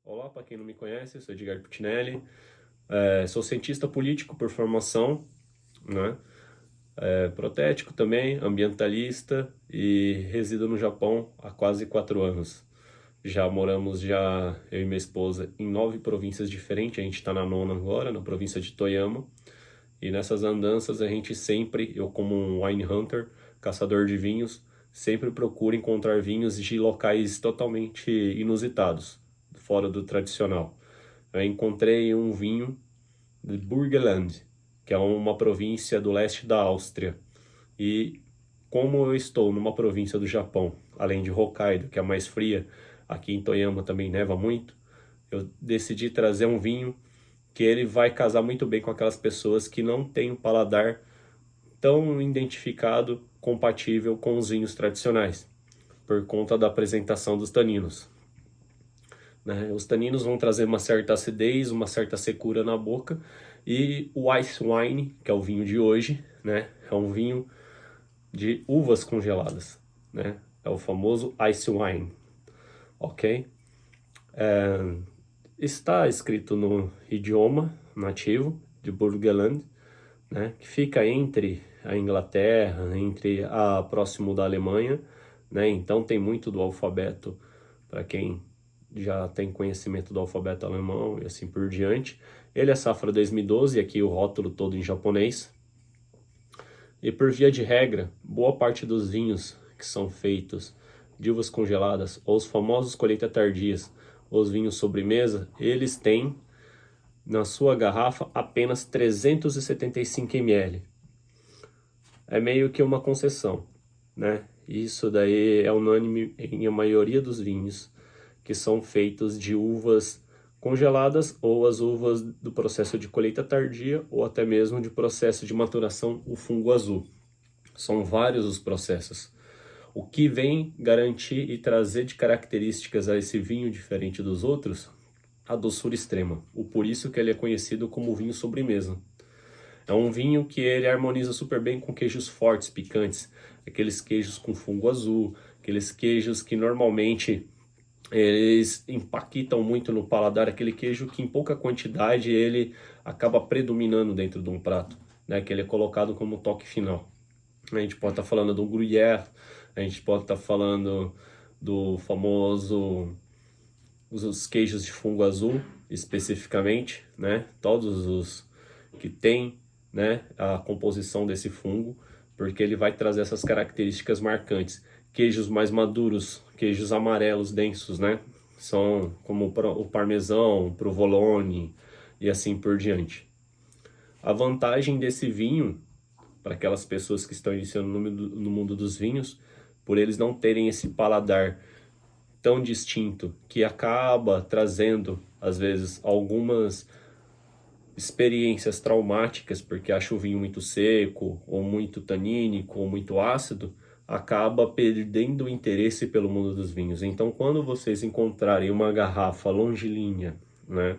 Olá, para quem não me conhece, eu sou Edgar Puccinelli, sou cientista político por formação, né? Protético também, ambientalista e resido no Japão há quase 4 anos. Já moramos, eu e minha esposa, em 9 províncias diferentes, a gente está na nona agora, na província de Toyama. E nessas andanças a gente sempre, eu como um wine hunter, caçador de vinhos, sempre procuro encontrar vinhos de locais totalmente inusitados, fora do tradicional. Eu encontrei um vinho de Burgenland, que é uma província do leste da Áustria. E como eu estou numa província do Japão, além de Hokkaido, que é a mais fria, aqui em Toyama também neva muito, eu decidi trazer um vinho que ele vai casar muito bem com aquelas pessoas que não têm um paladar tão identificado, compatível com os vinhos tradicionais, por conta da apresentação dos taninos, né? Os taninos vão trazer uma certa acidez, uma certa secura na boca, e o ice wine, que é o vinho de hoje, né, é um vinho de uvas congeladas, né? É o famoso ice wine, ok? Está escrito no idioma nativo de Burgenland, né, que fica entre a Inglaterra, próximo da Alemanha, né? Então tem muito do alfabeto para quem já tem conhecimento do alfabeto alemão e assim por diante. Ele é safra 2012, aqui o rótulo todo em japonês. E por via de regra, boa parte dos vinhos que são feitos de uvas congeladas, ou os famosos colheita tardias, ou os vinhos sobremesa, eles têm na sua garrafa apenas 375 ml. É meio que uma concessão, né? Isso daí é unânime em a maioria dos vinhos que são feitos de uvas congeladas ou as uvas do processo de colheita tardia ou até mesmo de processo de maturação, o fungo azul. São vários os processos. O que vem garantir e trazer de características a esse vinho diferente dos outros? A doçura extrema. Por isso que ele é conhecido como vinho sobremesa. É um vinho que ele harmoniza super bem com queijos fortes, picantes, aqueles queijos com fungo azul, aqueles queijos que normalmente eles impactam muito no paladar, aquele queijo que em pouca quantidade ele acaba predominando dentro de um prato, né? Que ele é colocado como toque final. A gente pode estar falando do Gruyère, a gente pode estar falando do famoso os queijos de fungo azul, especificamente, né? Todos os que têm, né, a composição desse fungo, porque ele vai trazer essas características marcantes. Queijos mais maduros, queijos amarelos densos, né? São como o parmesão, o provolone e assim por diante. A vantagem desse vinho, para aquelas pessoas que estão iniciando no mundo dos vinhos, por eles não terem esse paladar tão distinto, que acaba trazendo, às vezes, algumas experiências traumáticas, porque acha o vinho muito seco, ou muito tanínico, ou muito ácido, acaba perdendo o interesse pelo mundo dos vinhos. Então, quando vocês encontrarem uma garrafa longilínea, né?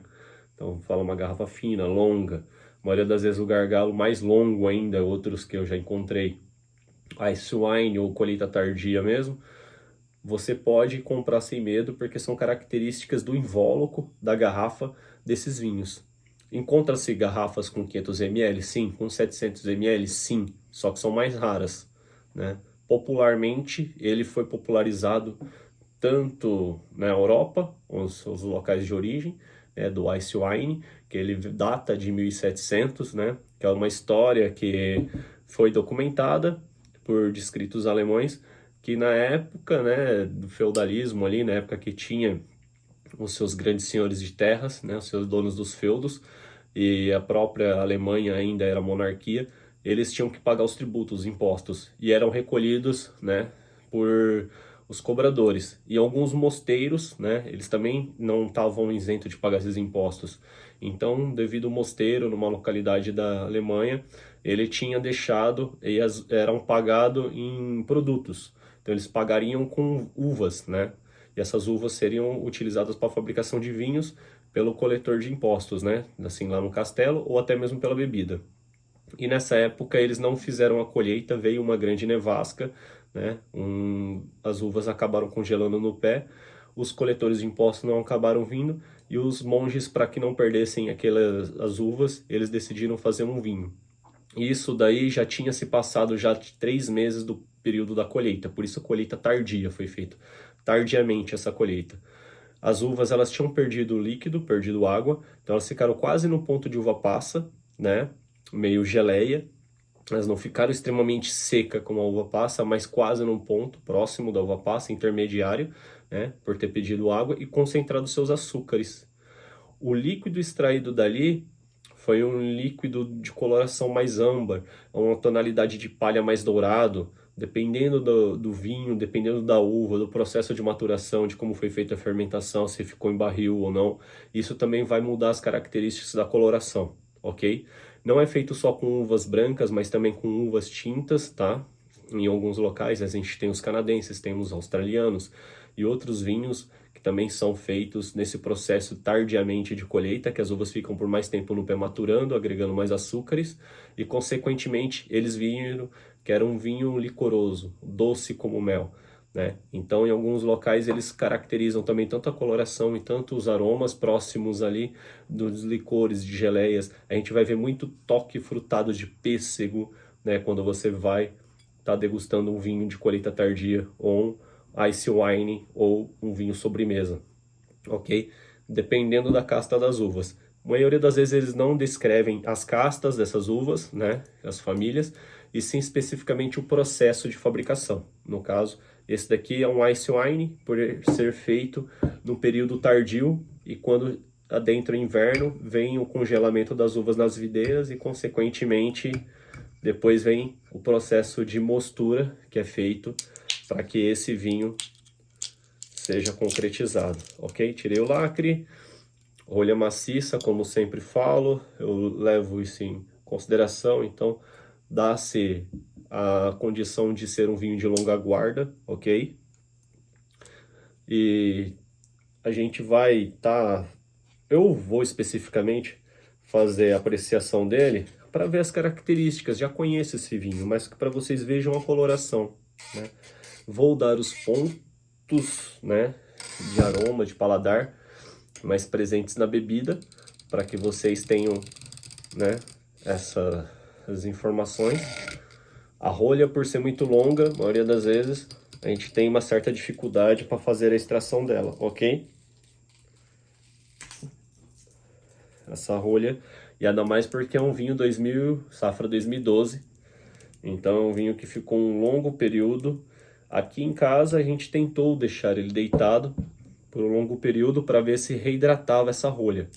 Então, fala uma garrafa fina, longa, a maioria das vezes o gargalo mais longo ainda, outros que eu já encontrei, ice wine ou colheita tardia mesmo, você pode comprar sem medo, porque são características do invólucro da garrafa desses vinhos. Encontra-se garrafas com 500 ml? Sim. Com 700 ml? Sim. Só que são mais raras, né? Popularmente, ele foi popularizado tanto na Europa, os locais de origem, né, do Ice Wine, que ele data de 1700, né? Que é uma história que foi documentada por descritos alemães, que na época, né, do feudalismo ali, na época que tinha os seus grandes senhores de terras, né, os seus donos dos feudos, e a própria Alemanha ainda era monarquia, eles tinham que pagar os tributos, os impostos, e eram recolhidos, né, por os cobradores. E alguns mosteiros, né, eles também não estavam isentos de pagar esses impostos. Então, devido ao mosteiro, numa localidade da Alemanha, ele tinha deixado, e eram pagados em produtos. Então, eles pagariam com uvas, né? E essas uvas seriam utilizadas para a fabricação de vinhos pelo coletor de impostos, né? Assim, lá no castelo, ou até mesmo pela bebida. E nessa época eles não fizeram a colheita, veio uma grande nevasca, né? As uvas acabaram congelando no pé. os coletores de impostos não acabaram vindo, e os monges, para que não perdessem as uvas, eles decidiram fazer um vinho. E isso daí já tinha se passado já 3 meses do período da colheita, por isso a colheita tardia foi feita, tardiamente essa colheita. As uvas, elas tinham perdido líquido, perdido água, então elas ficaram quase no ponto de uva passa, né, meio geleia. Elas não ficaram extremamente seca como a uva passa, mas quase num ponto próximo da uva passa, intermediário, né, por ter pedido água e concentrado seus açúcares. O líquido extraído dali foi um líquido de coloração mais âmbar, uma tonalidade de palha mais dourado, dependendo do vinho, dependendo da uva, do processo de maturação, de como foi feita a fermentação, se ficou em barril ou não. Isso também vai mudar as características da coloração, ok? Não é feito só com uvas brancas, mas também com uvas tintas, tá? Em alguns locais a gente tem os canadenses, temos os australianos e outros vinhos que também são feitos nesse processo tardiamente de colheita, que as uvas ficam por mais tempo no pé maturando, agregando mais açúcares, e consequentemente eles viram que era um vinho licoroso, doce como mel, né? Então em alguns locais eles caracterizam também tanto a coloração e tanto os aromas próximos ali dos licores, de geleias. A gente vai ver muito toque frutado de pêssego, né? Quando você vai estar degustando um vinho de colheita tardia ou um ice wine ou um vinho sobremesa, ok? Dependendo da casta das uvas. A maioria das vezes eles não descrevem as castas dessas uvas, né, as famílias, e sim especificamente o processo de fabricação. No caso, esse daqui é um ice wine, por ser feito no período tardio, e quando adentra o inverno, vem o congelamento das uvas nas videiras e, consequentemente, depois vem o processo de mostura, que é feito para que esse vinho seja concretizado, ok? Tirei o lacre, rolha maciça, como sempre falo, eu levo isso em consideração, então dá-se a condição de ser um vinho de longa guarda, ok? E a gente vai eu vou especificamente fazer a apreciação dele para ver as características. Já conheço esse vinho, mas para vocês vejam a coloração, né? Vou dar os pontos, né, de aroma, de paladar mais presentes na bebida, para que vocês tenham, né, essas informações. A rolha, por ser muito longa, a maioria das vezes a gente tem uma certa dificuldade para fazer a extração dela, ok? Essa rolha, e ainda mais porque é um vinho 2000, safra 2012, então é um vinho que ficou um longo período. Aqui em casa a gente tentou deixar ele deitado por um longo período para ver se reidratava essa rolha,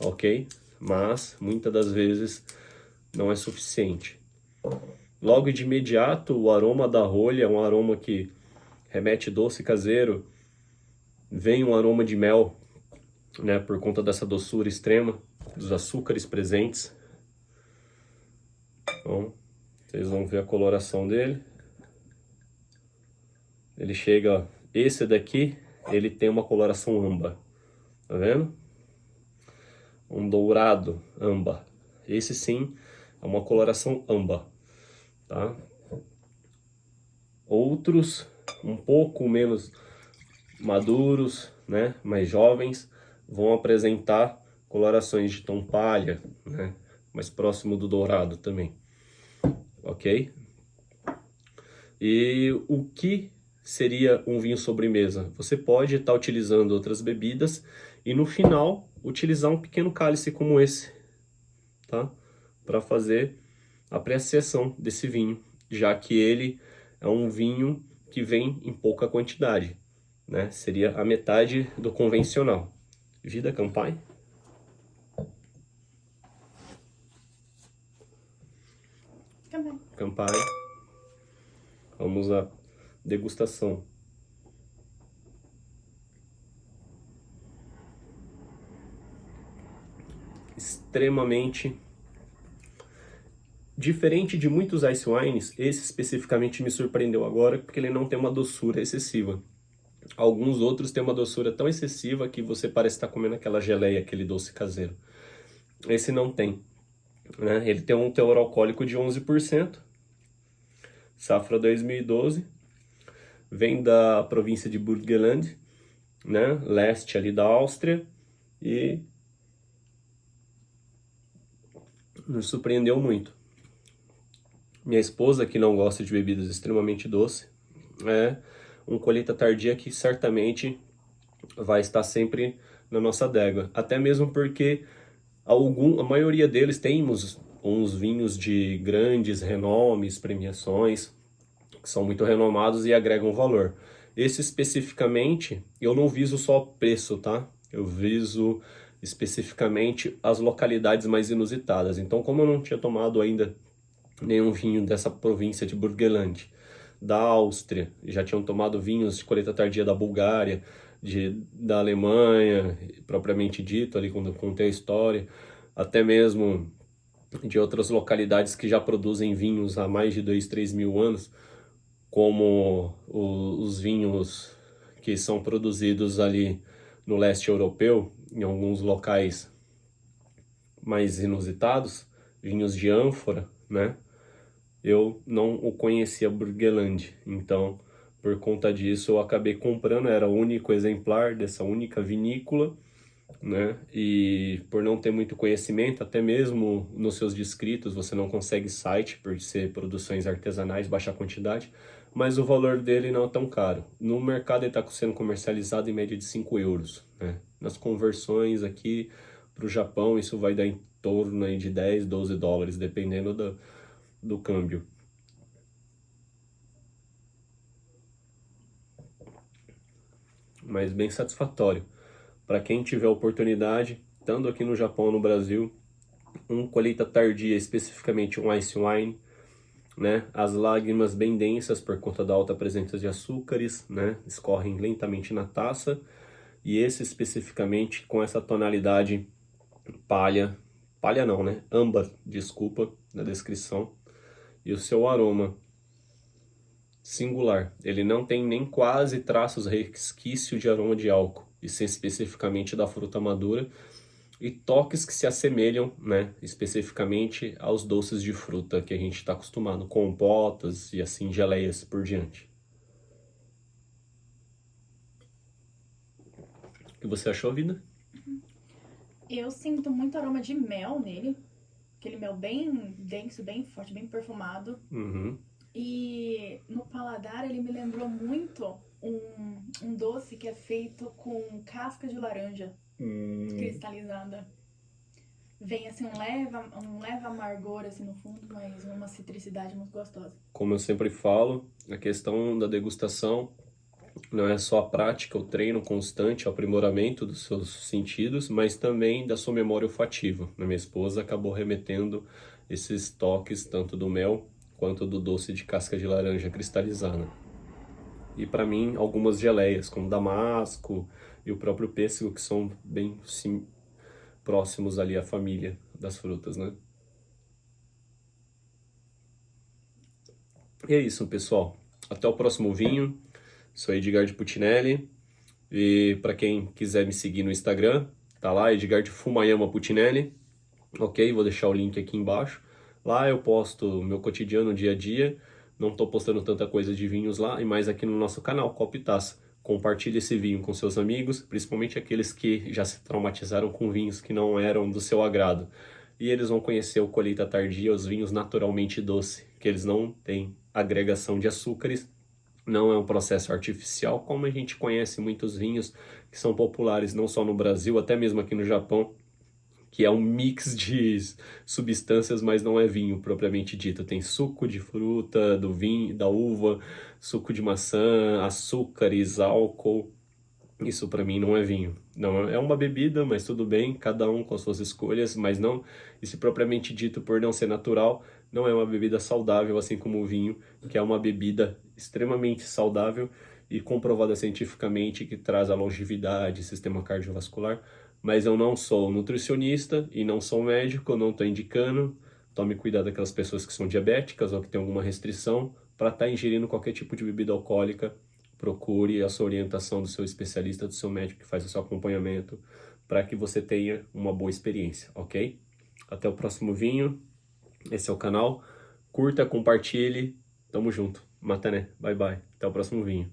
ok? Mas muitas das vezes não é suficiente. Logo de imediato, o aroma da rolha é um aroma que remete doce caseiro, vem um aroma de mel, né, por conta dessa doçura extrema, dos açúcares presentes. Então, vocês vão ver a coloração dele. Ele chega, esse daqui, ele tem uma coloração âmbar, tá vendo? Um dourado âmbar. Esse sim é uma coloração âmbar, tá? Outros um pouco menos maduros, né, mais jovens, vão apresentar colorações de tom palha, né, mais próximo do dourado também, ok? E o que seria um vinho sobremesa? Você pode estar utilizando outras bebidas e no final utilizar um pequeno cálice como esse, tá? Para fazer a apreciação desse vinho, já que ele é um vinho que vem em pouca quantidade, né? Seria a metade do convencional. Vida Campai. Campai. Vamos à degustação. Extremamente diferente de muitos ice wines, esse especificamente me surpreendeu agora, porque ele não tem uma doçura excessiva. Alguns outros têm uma doçura tão excessiva que você parece estar comendo aquela geleia, aquele doce caseiro. Esse não tem, né? Ele tem um teor alcoólico de 11%, safra 2012, vem da província de Burgenland, né? Leste ali da Áustria, e nos surpreendeu muito. Minha esposa, que não gosta de bebidas extremamente doces, é um colheita tardia que certamente vai estar sempre na nossa adega. Até mesmo porque a maioria deles tem uns vinhos de grandes renomes, premiações, que são muito renomados e agregam valor. Esse especificamente, eu não viso só preço, tá? Eu viso especificamente as localidades mais inusitadas. Então, como eu não tinha tomado ainda nenhum vinho dessa província de Burgenland, da Áustria, já tinham tomado vinhos de colheita tardia da Bulgária, da Alemanha, propriamente dito, ali quando eu contei a história, até mesmo de outras localidades que já produzem vinhos há mais de 2, 3 mil anos, como os vinhos que são produzidos ali no leste europeu, em alguns locais mais inusitados, vinhos de ânfora, né? Eu não o conhecia Burgenland, então por conta disso eu acabei comprando, era o único exemplar dessa única vinícola, né? E por não ter muito conhecimento, até mesmo nos seus descritos você não consegue site por ser produções artesanais, baixa quantidade, mas o valor dele não é tão caro. No mercado ele está sendo comercializado em média de 5 euros, né? Nas conversões aqui para o Japão isso vai dar em torno aí de 10, 12 dólares, dependendo do câmbio. Mas bem satisfatório. Para quem tiver oportunidade, estando aqui no Japão ou no Brasil, colheita tardia, especificamente um ice wine, né? As lágrimas bem densas por conta da alta presença de açúcares, né? Escorrem lentamente na taça. E esse especificamente com essa tonalidade palha não, né? Âmbar, desculpa, na descrição. E o seu aroma singular. Ele não tem nem quase traços resquício de aroma de álcool, isso é especificamente da fruta madura, e toques que se assemelham, né, especificamente aos doces de fruta que a gente está acostumado, compotas e assim geleias por diante. O que você achou, Vida? Eu sinto muito aroma de mel nele. Aquele mel bem denso, bem forte, bem perfumado. Uhum. E no paladar ele me lembrou muito um doce que é feito com casca de laranja cristalizada. Vem assim um leve amargor assim no fundo, mas uma citricidade muito gostosa. Como eu sempre falo, a questão da degustação não é só a prática, o treino constante, o aprimoramento dos seus sentidos, mas também da sua memória olfativa. A minha esposa acabou remetendo esses toques tanto do mel quanto do doce de casca de laranja cristalizada. E para mim, algumas geleias, como damasco e o próprio pêssego, que são bem próximos ali à família das frutas, né? E é isso, pessoal. Até o próximo vinho. Sou Edgar de Putinelli. E para quem quiser me seguir no Instagram, tá lá, Edgar de Fumayama Putinelli. Ok? Vou deixar o link aqui embaixo. Lá eu posto meu cotidiano, dia a dia. Não estou postando tanta coisa de vinhos lá, e mais aqui no nosso canal, Copo e Taça. Compartilhe esse vinho com seus amigos, principalmente aqueles que já se traumatizaram com vinhos que não eram do seu agrado. E eles vão conhecer o colheita tardia, os vinhos naturalmente doce, que eles não têm agregação de açúcares, não é um processo artificial, como a gente conhece muitos vinhos que são populares não só no Brasil, até mesmo aqui no Japão, que é um mix de substâncias, mas não é vinho propriamente dito. Tem suco de fruta, do vinho, da uva, suco de maçã, açúcares, álcool. Isso para mim não é vinho. Não é uma bebida, mas tudo bem, cada um com as suas escolhas, mas não, isso propriamente dito, por não ser natural, não é uma bebida saudável, assim como o vinho, que é uma bebida extremamente saudável e comprovada cientificamente, que traz a longevidade, sistema cardiovascular. Mas eu não sou nutricionista e não sou médico, eu não estou indicando. Tome cuidado daquelas pessoas que são diabéticas ou que têm alguma restrição para estar ingerindo qualquer tipo de bebida alcoólica. Procure a sua orientação do seu especialista, do seu médico que faz o seu acompanhamento, para que você tenha uma boa experiência, ok? Até o próximo vinho. Esse é o canal. Curta, compartilhe. Tamo junto. Matané. Bye bye. Até o próximo vinho.